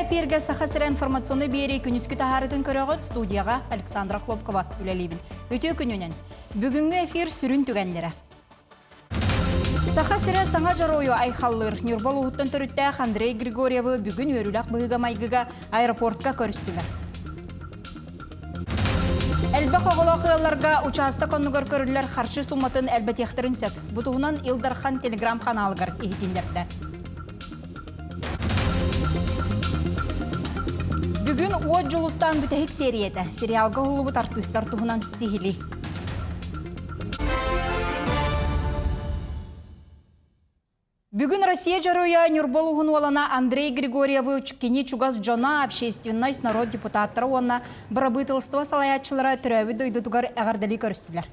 эфирге сахасыра информационный бери күнүскү тахарытын көрөгөт студияга Александра Хлопкова үлелибин. Өтө күнүнен бүгүнгү эфир сүрүн түгенлери. Сахасыра саңа жарою айхаллыр Нюрбол уһуттан төрүттәх Андрей Григорьевы бүгүн өрүлак быйга майгыга аэропортка көрүстүлөр. Элбек оголохуяларга участа коннугар көрүлөр каршы сумматын элбетехтерин сөп. Бутугунан Илдархан телеграм каналыгар ихитиндерде. Бүгін Уот Жулустан бүтәхік сериеті. Сериалға ғылыбыт артыстар тұғынан сихили. Бүгін Россия жаруя Нюрбол уғын олана Андрей Григорьевы кені чугас жона общественность народ депутаттары онна барабытылыстыва салаятчылара түрәві дойдытугар әғардалі көрістілер.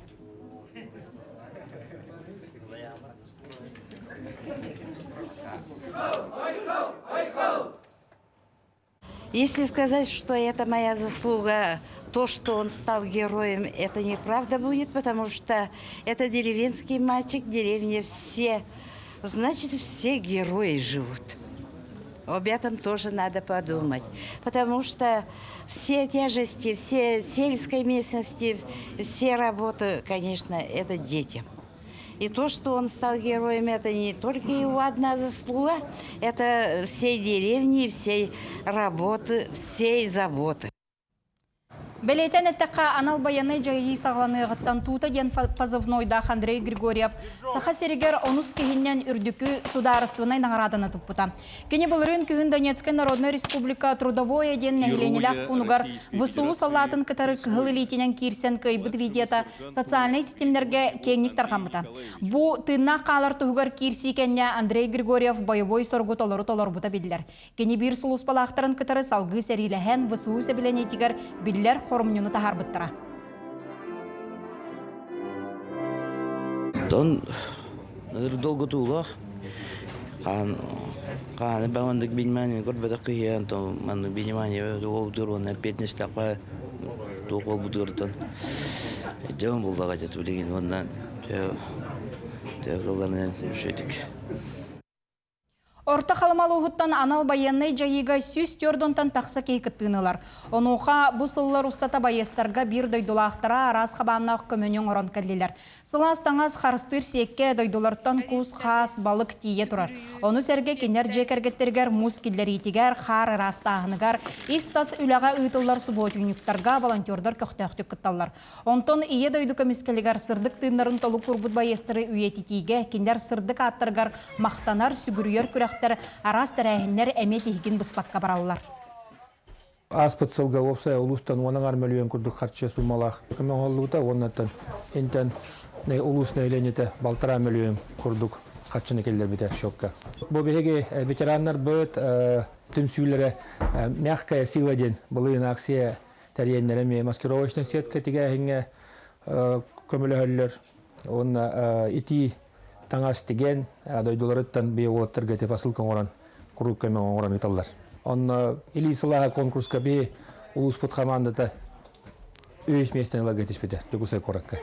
Если сказать, что это моя заслуга, то, что он стал героем, это неправда будет, потому что это деревенский мальчик, в деревне все, значит, все герои живут. Об этом тоже надо подумать, потому что все тяжести, все сельской местности, все работы, конечно, это детям. И то, что он стал героем, это не только его одна заслуга, это всей деревни, всей работы, всей заботы. Белейтен әттіққа анал баяны жайы сағланығыттан туыта ден позывнойдақ Андрей Григорьев саха серігер онус кехіннен үрдікі сударыстывынай нағарадына тұппыта. Кені бұлырын күйін Донецкая Народная Республика трудовое ден нәхіленілік ұнығар ВСУ салатын кітары кығылылетінен кирсен көйбіт видета социальный системлерге кеңнік тарғамыта. Бұ тынна қалар тұғығар кирси кәнне Андрей Григорьев боевой соргу толору бұта білдер. Кені бір сұлыс балақтарын кітары салғы сәриләхен ВСУ сәбіленетігер білдер Хорумнюну тахар быттыра. Он долго тулах. Каны бавандык билмани көрбөдө кыян то маны билмани ол дурона 15 така токол будуртан. Жөн булдага жатып билген ондан тегелернен шөтүк. Орта қалымалы ұғыттан анал баяннай жайыға сүз төрдонтан тақса кейкіттіңілар. Онуға бұл сылылар ұстата байестарға бір дойдулақтара араз қабаннақ көмөнен орын кәлілер. Сыластаңаз қарыстыр секке дойдуларттан күз, қас, балық тие тұрар. Оны сәрге кенер жекергеттергер, мұз келдер етігер, қар арастағынығар, истас үліға ұйтылар субботюниктарға волонтердар көқтәқтік күтталар. Онтон ие дойду көміскелігер сырдық тыынларын толу күрбұт байестары үйететіге, кендер сырдық аттырғар мақтанар сүгірүйер күрәқ арас тәрәйінлер әмет ехген бұспаққа баралылар. Аспыт сылға опсай ұлыстан оның армелуен күрдік қарчы сумалақ. Көмен олығыта оннаттан ентен ұлыс нәйленеті балтыра әмелуен күрдік қарчыны келдер біте шокка. Бұл беге ветерандар бұд түмсүйлері мягкая сила ден бұлыйын акция тәрейінлеріме маскировочный сетка тегәхінге көмілі хөлілер. Оны ити таңас теген дойдуларыттан бей олаттырға те фасылкан оран, құрук көмен оран италдар. Он илисылаға конкурска бей улуспыт командата өйс местен ила кетишпеде, дүгісай коракка.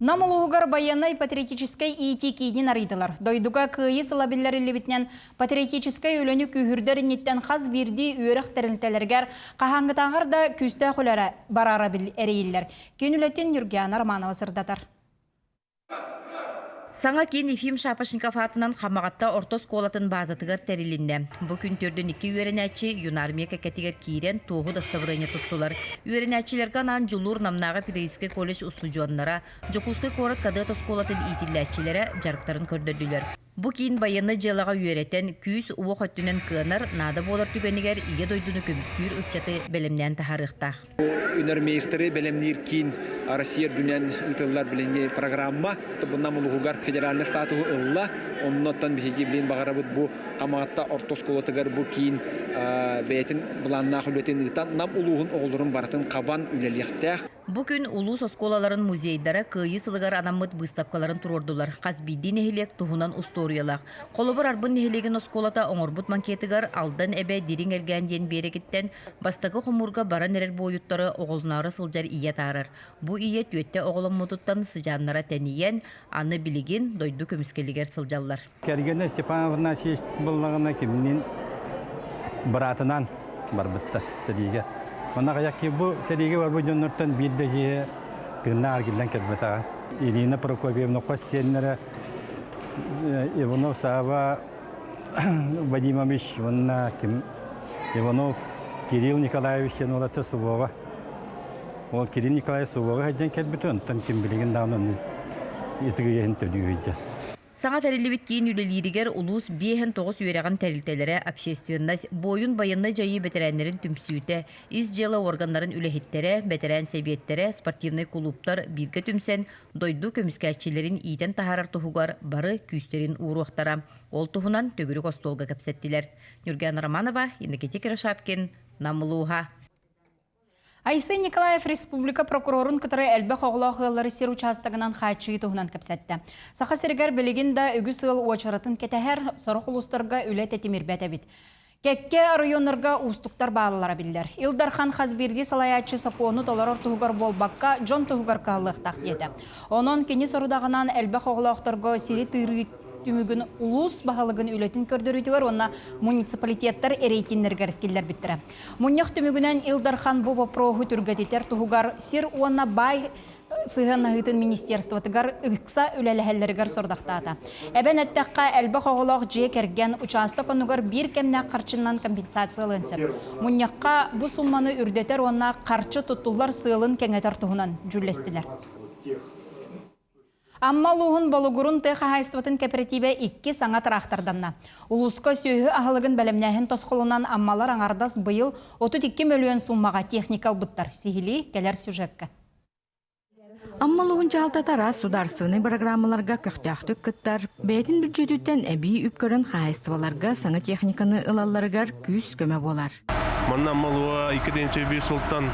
Намылуғығар баянай патриотическай ити кейден арыдылар. Дойдуға күйі сылабиллер елебітінен патриотическай өліні күйірдерінеттен қаз берді үйіріқ тәрілтелергер қағаңғытағар да күсті құлары барара біл әрейілер. Кенілеттен Юргиана Романова сырдатар. Саңа кен Ефим Шапашников атынан қамағатта ортос колатын базатығар тәрілінді. Бұл күнтердің 2 үйерінәтші юнармия кәкетігер кейрен тоғы дастабырыне тұттылар. Үйерінәтшілерген ан жылур намнаға педагогический колледж услужуаннара, Жокускай корат кадетос колатын итілләтшілері жарықтарын көрдірділер. Бұл кейін баянны желаға үйереттен күйіс уы қөттінен кығынар, нады болар түгенігер ие дойдыны көміскүйір ұтчаты бәлімнен тахарықтақ. Үнермейстері бәлімнер кейін Россия дүнен ұтылар білінге программа. Бұнна мұлығығар федеральный статуы ұлла. Оннаттан бігеге білін бағара бұд бұл қамағатта ортос колатығар бұл кейін бәйтін бұланна құлетін ұлытан нам ұлығын оғылырын баратын қабан үлелектәқ. Бүгін улус осколаларын музейдары күйі сылығар анамыт бұстапқаларын тұрордылар. Қазбейді нехелек тұғынан усториялақ. Қолыбыр арбын нехелеген осколата оңырбұт манкетігар алдан әбе дерің әлген ден берекеттен бастағы құмырға баран әрер бойыттары оғылынары сылжар ие тарыр. Бұ ие түйетті оғылын мұтыттан сыжаннара тәнейен, аны білеген дойды көміскелігер сылжалар. Кәргені Степановна сест болғана кемнен бұратынан барбыттар сериге. Онна гаяки бу сериге бар бу жоннортон бирдеги тына аргилен кетбета. Ирина Прокопьевна Косеннера Иванов Сава Вадимович Ванна Ким Иванов Кирилл Николаевич Нолата Сувова. Ол Кирилл Николаевич Сувова хаджан кетбетен тан ким билеген давнан итиген төдүйдер. Саңа тәрелебет кейін үлелерігер улус 5-9 үйереген тәрілтелері общественность бойын байынны жайы бетерәнлерін түмсүйті, из жылы органларын үлехеттері, бетерән себеттері, спортивный клубтар бірге түмсен, дойду көміскәтчілерін ийтен тахарар тұхуғар бары күйістерін уруақтара. Ол тұхынан төгірі қостолға кәпсеттілер. Нүрген Романова, Ендекети Кирашапкин, Намылуға. Айсы Николаев Республика прокурорын кытыры әлбәқ оғылағылары сер участығынан қайтшығы тұғынан кәпсәтті. Сақа сергер білігінде үгі сыл очаратын кетәхер сорық ұлыстарға үлет әтемір бәтәбіт. Кәкке районырға ұстықтар бағылары білдер. Илдархан Хазберди салаячы сапуыны толар тұғығар болбаққа жон тұғығар қағылық тақдеті. Оның кені сорудағынан әлбәқ оғылақтарға сері тыры түмігін улус бағалығын үлетін көрдірітігер, онна муниципалитеттер эрейтиннергер келдер біттірі. Мұнық түмігінен Илдархан Боба Проху түргететер тұғығар сер онна бай сыған ағытын министерстватығар ұқса үләләхәллергер сордақтады. Әбән әттәққа әлбі қоғылақ жие кәрген участық онығар бір кәмнә қарчыннан компенсациялын сәп. Мұныққа бұ сумманы үрдетер онна қарчы тұттулар сылын кәңетер тұғынан жүлестілер. Амма луғын балугурун тыға хайстватын кооперативе 2 саңа тарақтарданна. Улуска сөйі ағылығын бәлемнәхін тосқолынан аммалар аңардас бұйыл 32 миллион суммаға техникал бұттар. Сихили кәлер сюжетка. Амма луғын жалта тара сударсывыны программаларға көқтяқтық кыттар. Бәйтін бюджетіттен әбей үпкөрін хайстваларға саңа техниканы ылаларығар күз көмі болар. Манна амма луға 2-1 сылттан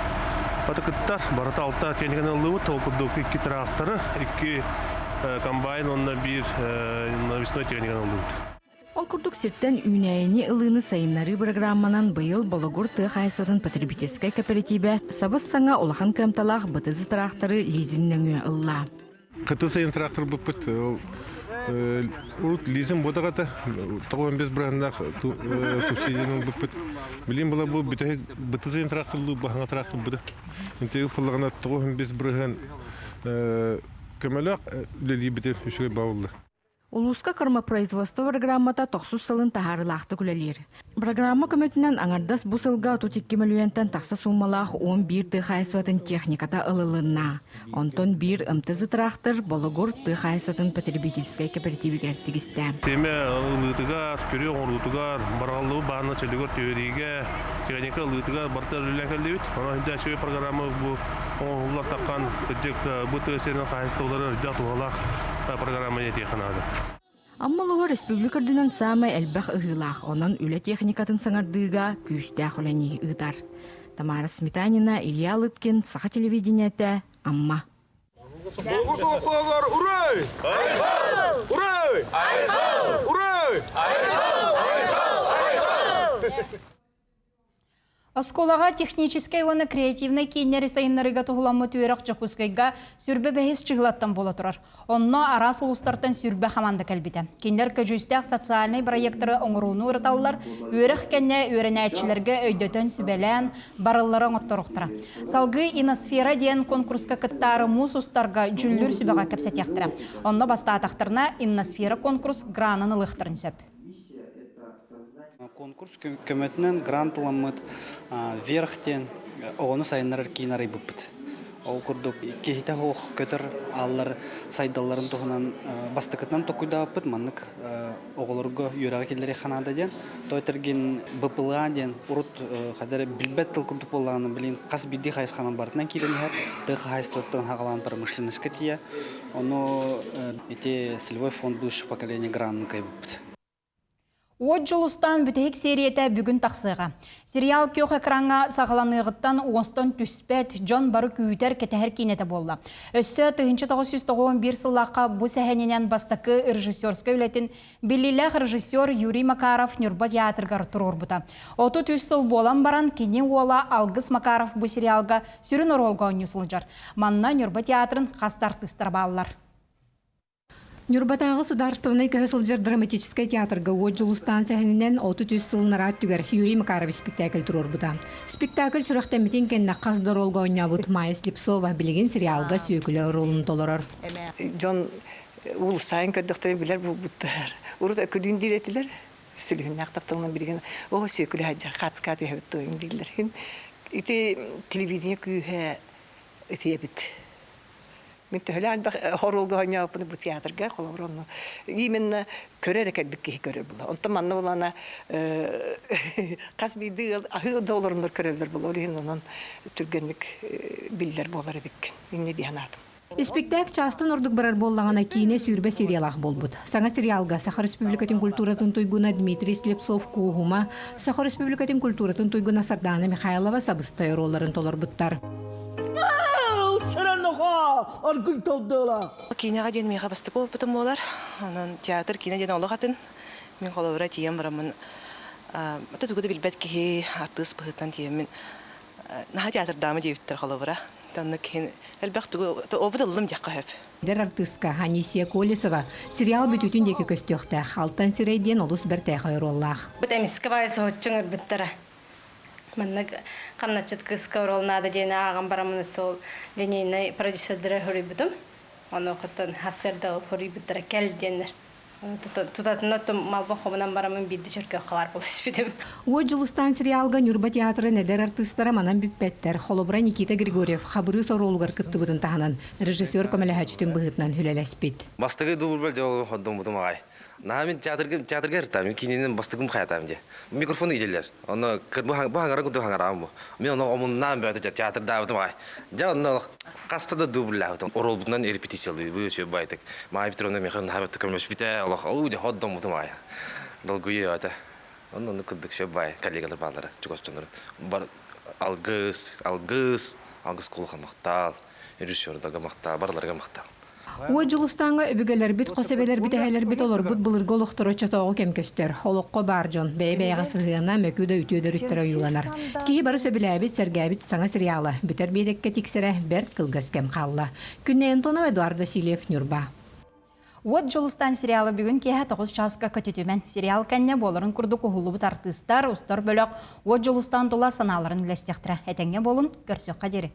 Патакыттар, барата алта техниканы ылығы, толқыдық 2 трактары, 2 комбайн, онна 1 навесной техниканы ылығы. Ол күрдік сирттен үйнәйіне ылыны сайынлары программанан бұйыл Балагур тыға хайсатын потребительскай кооперативе сабыз саңа олахан көмталақ бұтызы трактары лизиннен ылла. Қыты сайын трактор бұппыт, урут лизин бодағата, 15 брандақ субсидияның бұппыт. Білен бұла бұл бұты сайын тракторлы бағана трактор бұды. Интегі пұлағына 15 браған көмелі үлелі бітер үшіге бауылды. Улуска кормопроизводство программата 90 сылын тахарылақты күлелер. Программа көмөтінен аңардас бұл сылға 32 миллионтан тақса суммалақ 11 тыхайсватын техниката ылылынна. Онтон 1 ымтызы трактор Балагур тыхайсватын потребительскай кооперативігер тігісті. Семе ылытыгар, көрі оңырутыгар, барғалығы бағына чөлігер теорияға, техника ылытыгар бартар үләкәлдебет. Она хүнді әшөй программа бұл оңғылар таққан бұты өсерінің қайыстығылары үдді атуғалақ программа не технады. Амма луға республикардынан самай әлбәқ ұғылақ, онын үлі техникатын саңардыға күйістәқ үләні ұғдар. Тамара Сметанина, Илья Лыткин, Саха телевидениеті, Амма. Осколаға техническай оны креативный кейнері сайынларыға тұғыламы түйеріқ жақускайға сүрбе бәхес чығылаттан бола тұрар. Онына арас ұлыстартан сүрбе қаманды кәлбеті. Кейнер көжістәқ социальный проекторы оңыруыны ұрыталылар, өріқ кәнне өрінәтшілерге өйдөтен сүбәлән барылары оңыттырықтыра. Салғы иносфера ден конкурска кыттары мұз ұстарға жүллүр сүбәға кәпсәт яқтыра. Онына баста атақтырына иносфера конкурс гранын ылықтырын сөп. Конкурс көмөтінен грантыламыд верхтен оғыны сайынлар кейнары бұппыд. Ол күрдік кейті хоқ көтір аллар сайдаларын тұғынан бастықытынан тоқуйда бұппыд. Маннық оғылырғы үйрағы келдері қанады ден. Тойтырген бұпыла ден ұрыт қадары білбәт тыл күрдік болағаны білін қас бидді қайыз қанан бартынан кейден әр тұқ қайыз тоттығын хағалан промышленіскі тия. Оны целевой фонд будущего поколения гранын кай бұппыд. От жылыстан бүтек сериеті бүгін тақсыға. Сериал көк экранға сағаланығыттан оңыстан түспәт жон бары күйітер кетәхер кейнеті болды. Өссі 1991 сылаққа бұл сәхененен бастықы режиссерскі өлетін білілік режиссер Юрий Макаров Нюрба театрғар тұрор бұта. 30 сыл болан баран кене ола Алгыс Макаров бұл сериалға сүрін оролға ойнысылы жар. Манна Нюрба театрын қастар тыстар балылар. Нюрбатағы сударственный көсілжер драматический театрга Уоджулу станциясынан 33 сылынара түгер Юрий Макаров спектакль тұрор бұда. Спектакль сұрақта митен кенна қаздар олға ойнабыт Майя Слепцова білген сериалға сүйкілі ролын толырыр. Жон улусайын көрдіқтері білер бұл бұттар. Урут өкілін диретілер. Сүлігін нақтақтығынан білген оғы сүйкілі хаджа қатысқаты өйін дейлер. Ити телевизия күйе өтие біт. Мен төхілі әлбәқ хоролға ойнауыпыны бұл театрға қолабыронны. Именно көрер әкәлбік кейі көрер бұла. Онты манны болана қас бейді ағы доларындар көрерлер бұл. Олығын онын түргенлік білдер болар едік. Мен не дейін атым. Спектакль частын ордук барар боллағана кейіне сүйірбе сериалақ болбуд. Саңа сериалға Саха Республикатын культуратын туйгуна Дмитрий Слепцов куғума, Саха Республикатын культуратын туйгуна Сардана Михайлова сабыстай ролларын толар бұттар. Кинеға ден меға басты болып бұтым болар. Театр кине ден олы қатын. Мен қолауыра тием барамын. Өті түгіді білбәт кеге артыс бұғыттан тием мен. Наға театр дамы дейбіттер қолауыра. Обыдылым жаққа хөп. Дер артыстка Анисия Колесова сериал бүтүтүн деки көстөктө халтан сирейден олус берте хайроллах. Бут эмиске байсы хотчуңур биттара. Манна камначыт кыска ролнада дени агам барамын тол линейный продюсерлер хөрүбүтүм. Аны каттан хасерда хөрүбүттара келденер. Тутатынат малба хомынан барамын бидди чөркө калар болуп битим. Уоджулустан сериалга Нюрба театры недер артисттары манан биппеттер. Холобра Никита Григорьев хабыры соролугар кыттыбытын таханан. Режиссер көмөлөһөчтүн быгытынан хүлелеспит. Бастыгы дубль жолу ходдум бутум агай. Намин театрга ртам, киненин бастыгым хаятам же. Микрофон иделер. Аны кырбы хаңара күтү хаңарам бу. Мен аны омуннан бөтө театрда бутум агай. Жана кастада дубль бутум. Орол бутунан репетициялы бу сөй байтык. Майя Петровна механ хабат көмөлөспите. Аллах ау де ходдум бутум агай. Долгуе ата. Аны кыдык сөй бай коллегалар барлары чугостонор. Бар алгыс кулхан мактал. Режиссердага мактал, барларга мактал. Уоджулустанга өбүгелер бит, косебелер бит, әһәлер бит олар бут булырга олохторо чатоого кемкөстөр. Холокко бар жон, бәйбәйга сыгына мөкүдө үтөдөр үттөрө юланар. Ки бары сөбеләбит, сәргәбит саңа сериалы. Бүтер бедекке тиксере Берт кылгас кем қалла. Күннен тоно Эдуарда Силев Нюрба. Уоджулустан сериалы бүгін кеһә 9 часка көтөтүмен. Сериал кәнне боларын курдук ухулубут артисттар устар бөлөк Уоджулустан тола саналарын үлестектире. Этеңге болун көрсөккө жери.